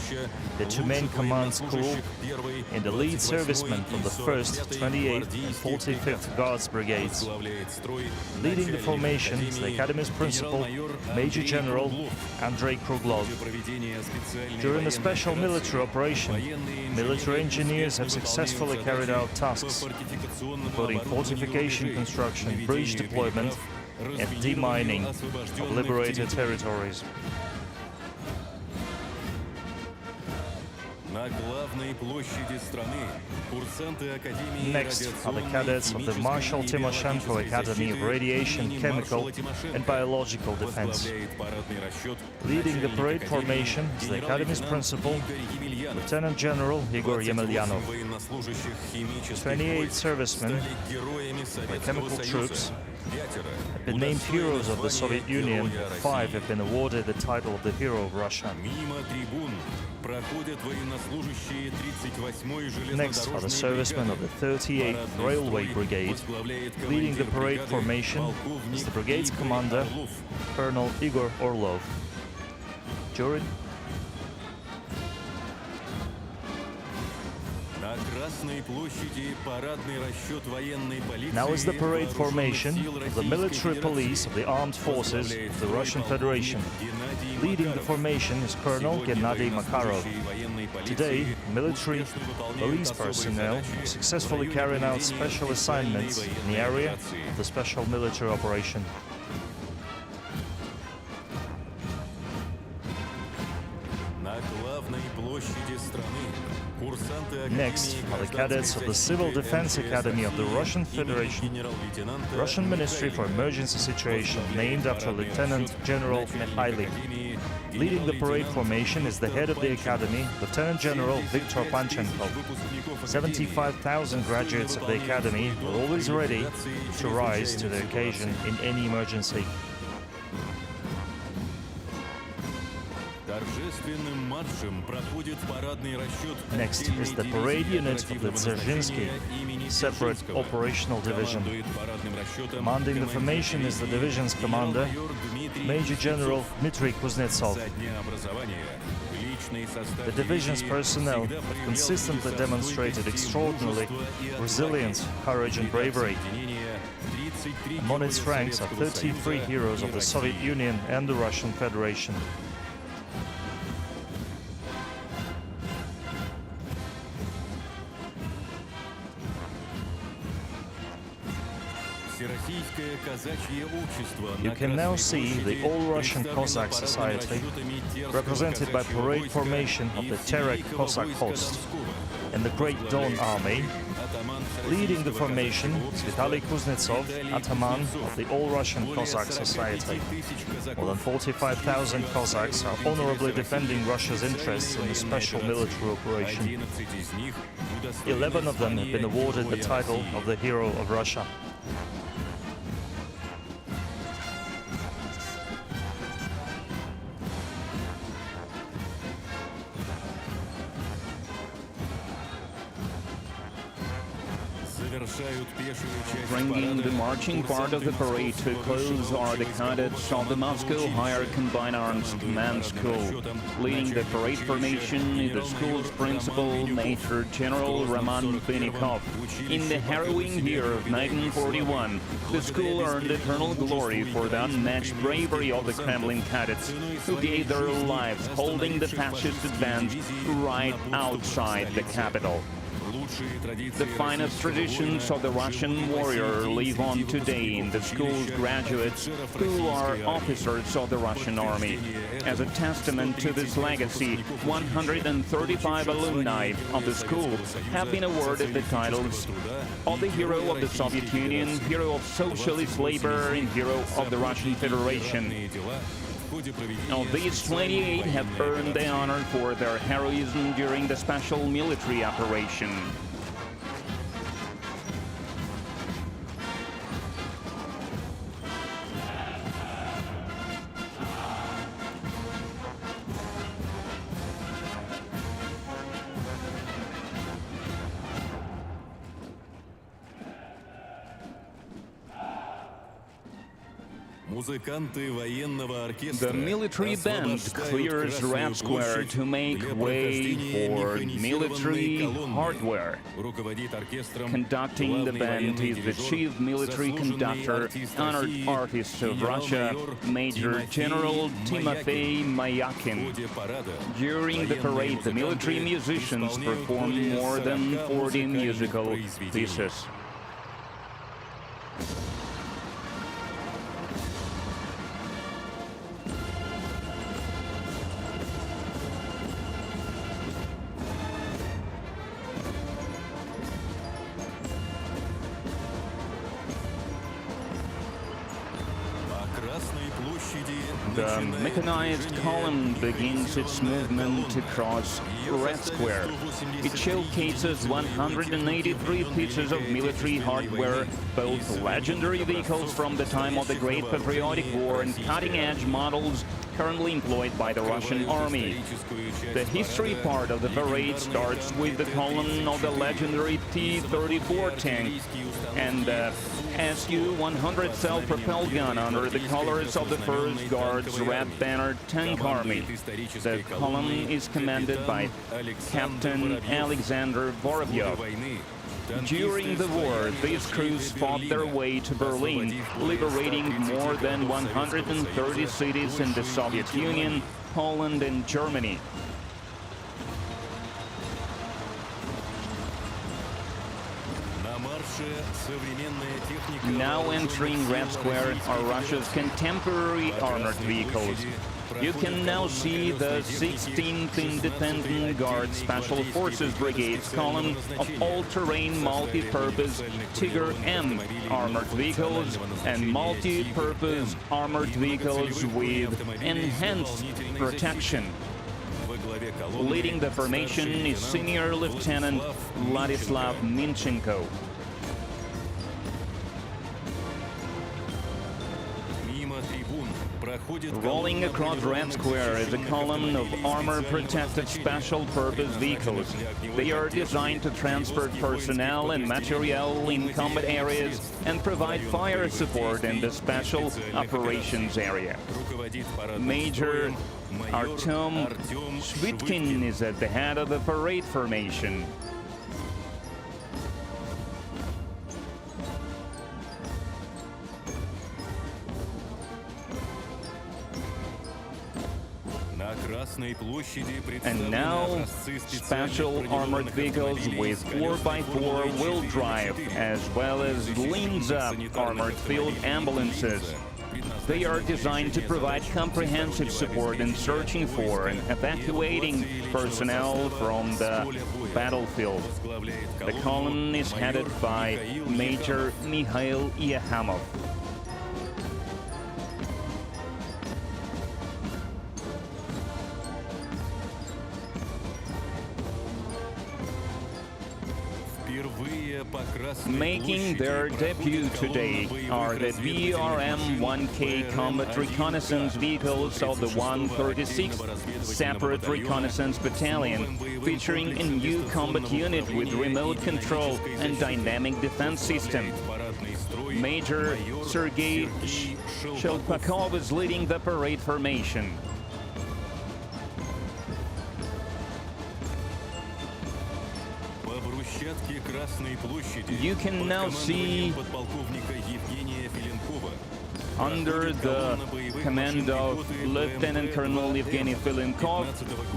the two main command school, and the lead servicemen from the 1st, 28th and 45th Guards Brigades. Leading the formation is the Academy's principal, Major General Andrei Kruglov. During the special military operation, military engineers have successfully carried out tasks including fortification construction, bridge deployment, and demining of liberated territories. Next are the cadets of the Marshal Timoshenko Academy of Radiation, Chemical and Biological Defense. Leading the parade formation is the Academy's principal, Lieutenant General Igor Yemelyanov. 28 servicemen, the chemical troops, have been named heroes of the Soviet Union. 5 have been awarded the title of the Hero of Russia. Next are the servicemen of the 38th Railway Brigade. Leading the parade formation is the brigade's commander, Colonel Igor Orlov. During Now is the parade formation of the military police of the armed forces of the Russian Federation. Leading the formation is Colonel Gennady Makarov. Today, military police personnel are successfully carrying out special assignments in the area of the special military operation. Next are the cadets of the Civil Defense Academy of the Russian Federation, Russian Ministry for Emergency Situation, named after Lieutenant General Mikhaili. Leading the parade formation is the head of the academy, Lieutenant General Viktor Panchenkov. 75,000 graduates of the academy are always ready to rise to the occasion in any emergency. Next is the parade unit of the Dzerzhinsky Separate Operational Division. Commanding the formation is the division's commander, Major General Dmitry Kuznetsov. The division's personnel have consistently demonstrated extraordinary resilience, courage and bravery. Among its ranks are 33 heroes of the Soviet Union and the Russian Federation. You can now see the All-Russian Cossack Society, represented by parade formation of the Terek Cossack Host and the Great Don Army. Leading the formation is Vitaly Kuznetsov, Ataman of the All-Russian Cossack Society. More than 45,000 Cossacks are honorably defending Russia's interests in the special military operation. 11 of them have been awarded the title of the Hero of Russia. Bringing the marching part of the parade to a close are the cadets of the Moscow Higher Combined Arms Command School. Leading the parade formation is the school's principal, Major General Roman Benikov. In the harrowing year of 1941, the school earned eternal glory for the unmatched bravery of the Kremlin cadets, who gave their lives holding the fascist advance right outside the capital. Лучшие традиции The finest traditions of the Russian warrior live on today in the school's graduates who are officers of the Russian army. As a testament to this legacy, 135 alumni of the school have been awarded the titles of the Hero of the Soviet Union, Hero of Socialist Labor, and Hero of the Russian Federation. Of these, 28 have earned the honor for their heroism during the special military operation. The military band clears Red Square to make way for military hardware. Conducting the band is the chief military conductor, honored artist of Russia, Major General Timofey Mayakin. During the parade, the military musicians perform more than 40 musical pieces. The mechanized column begins its movement across Red Square. It showcases 183 pieces of military hardware, both legendary vehicles from the time of the Great Patriotic War and cutting-edge models currently employed by the Russian army. The history part of the parade starts with the column of the legendary T-34 tank and the Su-100 self-propelled gun under the colors of the 1st Guards Red Banner Tank Army. The column is commanded by Captain Alexander Vorovyov. During the war, these crews fought their way to Berlin, liberating more than 130 cities in the Soviet Union, Poland, and Germany. Now entering Red Square are Russia's contemporary armored vehicles. You can now see the 16th Independent Guard Special Forces Brigade's column of all-terrain multi-purpose Tiger-M armored vehicles and multi-purpose armored vehicles with enhanced protection. Leading the formation is Senior Lieutenant Vladislav Minchenko. Rolling across Red Square is a column of armor-protected special-purpose vehicles. They are designed to transport personnel and material in combat areas and provide fire support in the special operations area. Major Artem Shvitkin is at the head of the parade formation. And now, special armored vehicles with 4x4 wheel drive, as well as Linza armored field ambulances. They are designed to provide comprehensive support in searching for and evacuating personnel from the battlefield. The column is headed by Major Mikhail Yahamov. Making their debut today are the VRM-1K combat reconnaissance vehicles of the 136th Separate Reconnaissance Battalion, featuring a new combat unit with remote control and dynamic defense system. Major Sergei Shelpakov is leading the parade formation. You can now see Under the command of Lieutenant Colonel Evgeny Filenkov,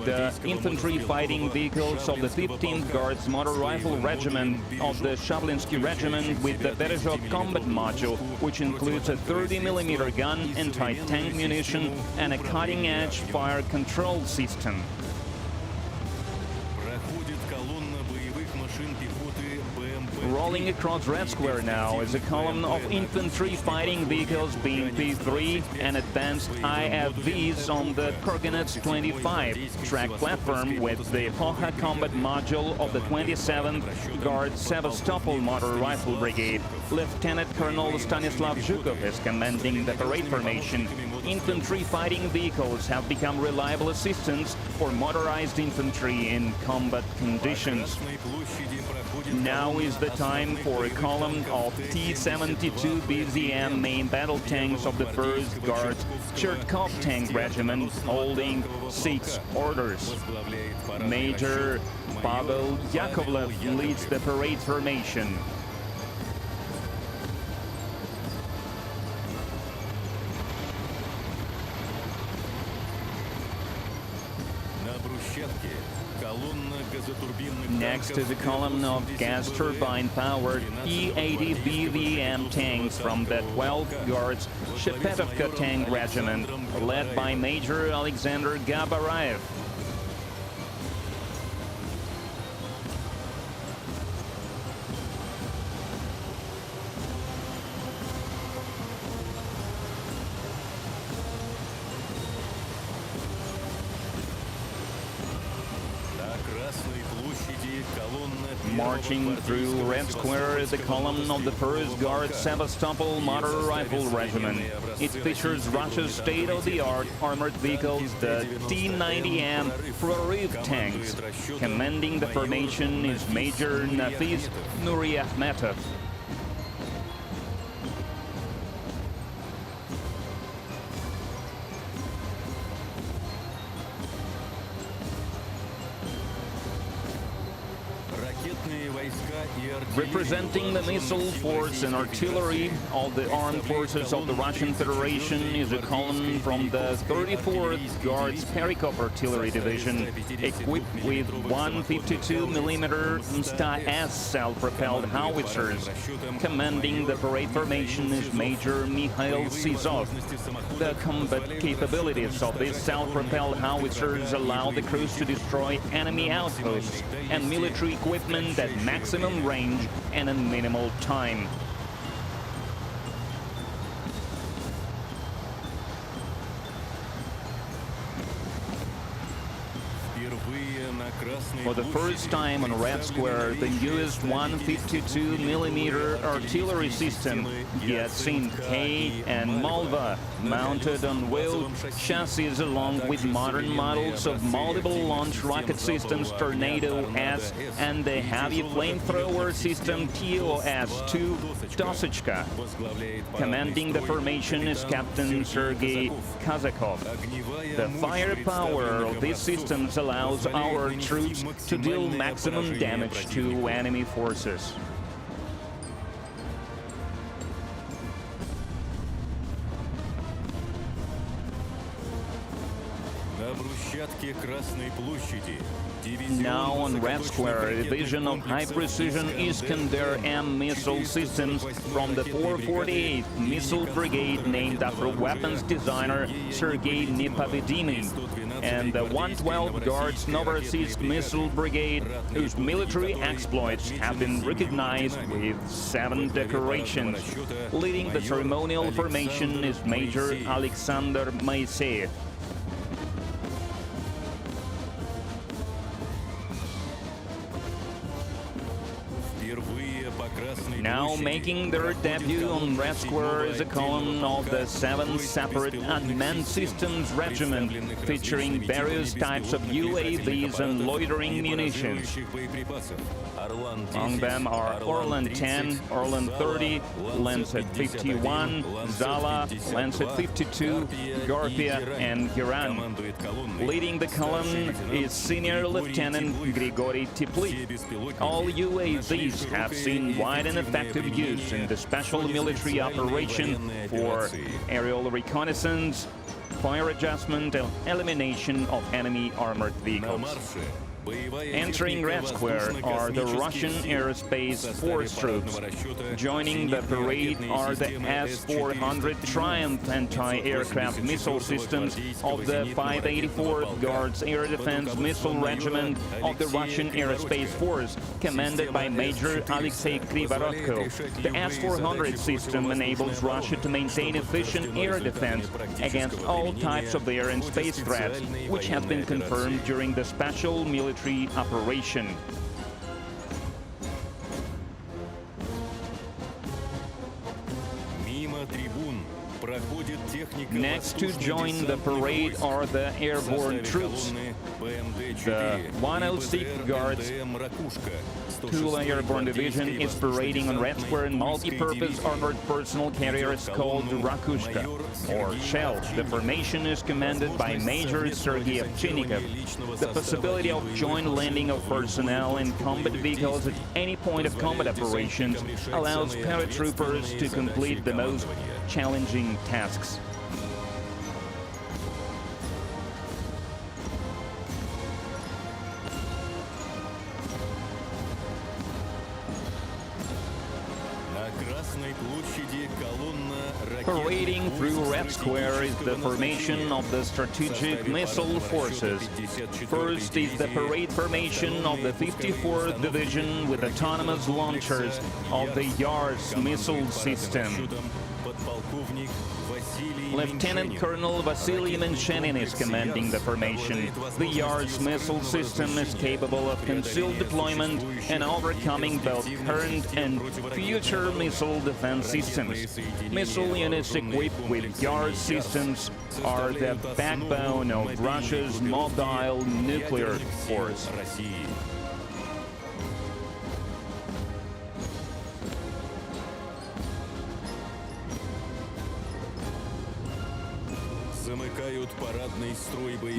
the infantry fighting vehicles of the 15th Guards Motor Rifle Regiment of the Shavlinsky Regiment with the Berezhok combat module, which includes a 30mm gun, anti-tank munition, and a cutting-edge fire control system. Проходит колонна боевых машин пехоты БМП. Rolling across Red Square now is a column of infantry fighting vehicles BMP-3 and advanced IFVs on the Kurganets 25 track platform with the Poha combat module of the 27th Guard Sevastopol Motor Rifle Brigade. Lieutenant Colonel Stanislav Zhukov is commanding the parade formation. Infantry fighting vehicles have become reliable assistants for motorized infantry in combat conditions. Красной площади проходит Now is the time for a column of T-72 BZM main battle tanks of the 1st Guards Chertkov Tank Regiment holding 6 orders. возглавляет парадный Major расчет Pavel майор Yakovlev Павел leads the parade formation. На брусчатке колонна газотурбинных Next танков is a column of Т-80 gas turbine-powered E-80 BVM tanks from the 12th Guards Shepetovka Tank Regiment, led by Major Alexander Gabarayev. На Красной площади колонна Marching through Red Square is a column of the 1st Guard Sevastopol Motor Rifle Regiment. It features Russia's state-of-the-art armored vehicles, the T-90M Prorыв tanks. Commanding the formation is Major Nafis Nuriahmetov. ракетные войска и артиллерия. Representing the missile force and artillery of the armed forces of the Russian Federation is a column from the 34th Guards Perikop Artillery Division, equipped with 152mm Sta-S self-propelled howitzers. Commanding the parade formation is Major Mikhail Sizov. The combat capabilities of these self-propelled howitzers allow the crews to destroy enemy outposts and military equipment at maximum range and in minimal time. Впервые на Красной For the first time on Red Square, the newest 152mm artillery system, Yatsin K and Malva, mounted on wheeled chassis along with modern models of multiple launch rocket systems Tornado S and the heavy flamethrower system TOS-2 Dosechka. Commanding the formation is Captain Sergei Kazakov. The firepower of these systems allows our troops to deal maximum damage to enemy forces. На брусчатке Красной площади Now on Red Square, a division of high-precision Iskander-M missile systems from the 448th Missile Brigade, named after weapons designer Sergei Nepovedimy, and the 112th Guards Novorossiysk Missile Brigade, whose military exploits have been recognized with 7 decorations. Leading the ceremonial formation is Major Alexander Moiseyev. Now making their debut on Red Square is a column of the 7th Separate Unmanned Systems Regiment, featuring various types of UAVs and loitering munitions. Among them are Orlan 10, Orlan 30, Lancet 51, Zala, Lancet 52, Garpia, and Hiran. Leading the column is Senior Lieutenant Grigory Teplik. All UAVs have seen wide and effective of use in the special military operation for aerial reconnaissance, fire adjustment, and elimination of enemy armored vehicles. Entering Red Square are the Russian Aerospace Force troops. Joining the parade are the S-400 Triumph anti-aircraft missile systems of the 584th Guards Air Defense Missile Regiment of the Russian Aerospace Force, commanded by Major Alexei Krivorodko. The S-400 system enables Russia to maintain efficient air defense against all types of air and space threats, which have been confirmed during the special military operation. Next to join the parade are the airborne troops. The 106th Guards Tula Airborne Division is parading on Red Square in multi-purpose armored personal carriers called Rakushka, or Shell. The formation is commanded by Major Sergei Ovchinnikov. The possibility of joint landing of personnel and combat vehicles at any point of combat operations allows paratroopers to complete the most challenging tasks. Parading through Red Square is the formation of the Strategic Missile Forces. First is the parade formation of the 54th Division with autonomous launchers of the Yars missile system. Lieutenant Colonel Vasily Menchenin is commanding the formation. The Yars missile system is capable of concealed deployment and overcoming both current and future missile defense systems. Missile units equipped with Yars systems are the backbone of Russia's mobile nuclear force.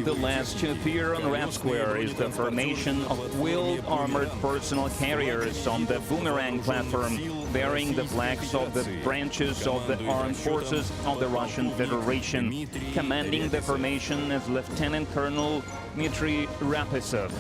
The last to appear on Red Square is the formation of wheeled armored personal carriers on the Boomerang platform, bearing the flags of the branches of the armed forces of the Russian Federation. Commanding the formation is Lieutenant Colonel Dmitry Rapesov.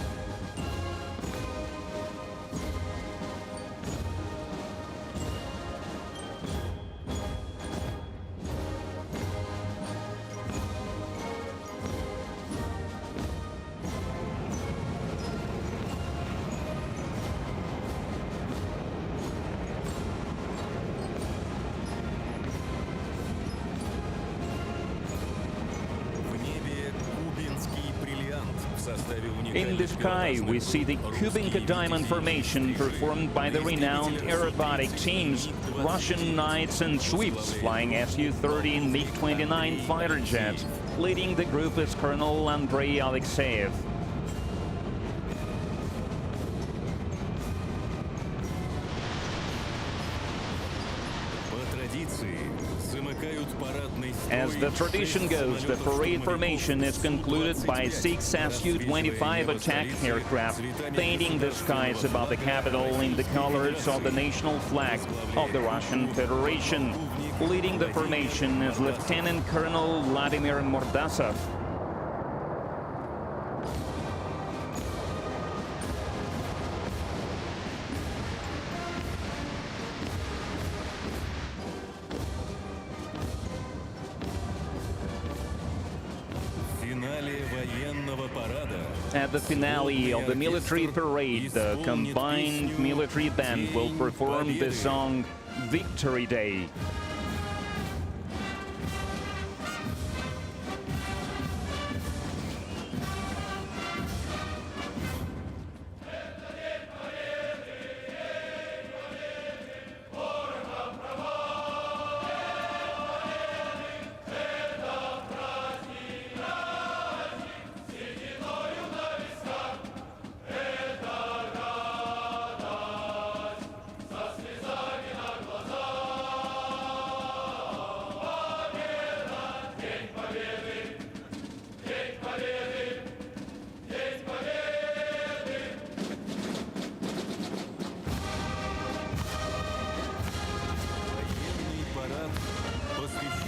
In the sky, we see the Kubinka Diamond Formation performed by the renowned aerobatic teams, Russian Knights and Sweeps, flying Su-30 and MiG-29 fighter jets. Leading the group is Colonel Andrei Alexeyev. As the tradition goes, the parade formation is concluded by 6 Su-25 attack aircraft painting the skies above the capital in the colors of the national flag of the Russian Federation. Leading the formation is Lieutenant Colonel Vladimir Mordasov. At the finale of the military parade, the combined military band will perform the song Victory Day.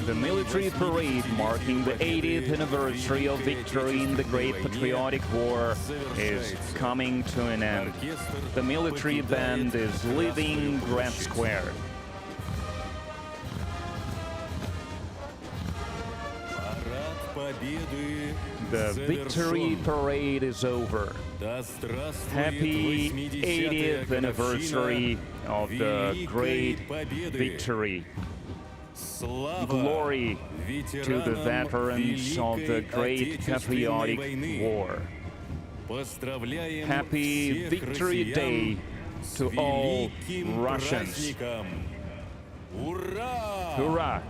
The military parade marking the 80th anniversary of victory in the Great Patriotic War is coming to an end. The military band is leaving Red Square. Парад Победы The victory завершен. parade is over. Да здравствует Happy 80-я 80th anniversary of the Великой great Победы. victory. Слава Glory to the veterans of the Великой Great Отечественной Patriotic войны. War. Поздравляем Happy всех Victory россиян Day с to all великим Russians. праздником. Ура! Hurrah!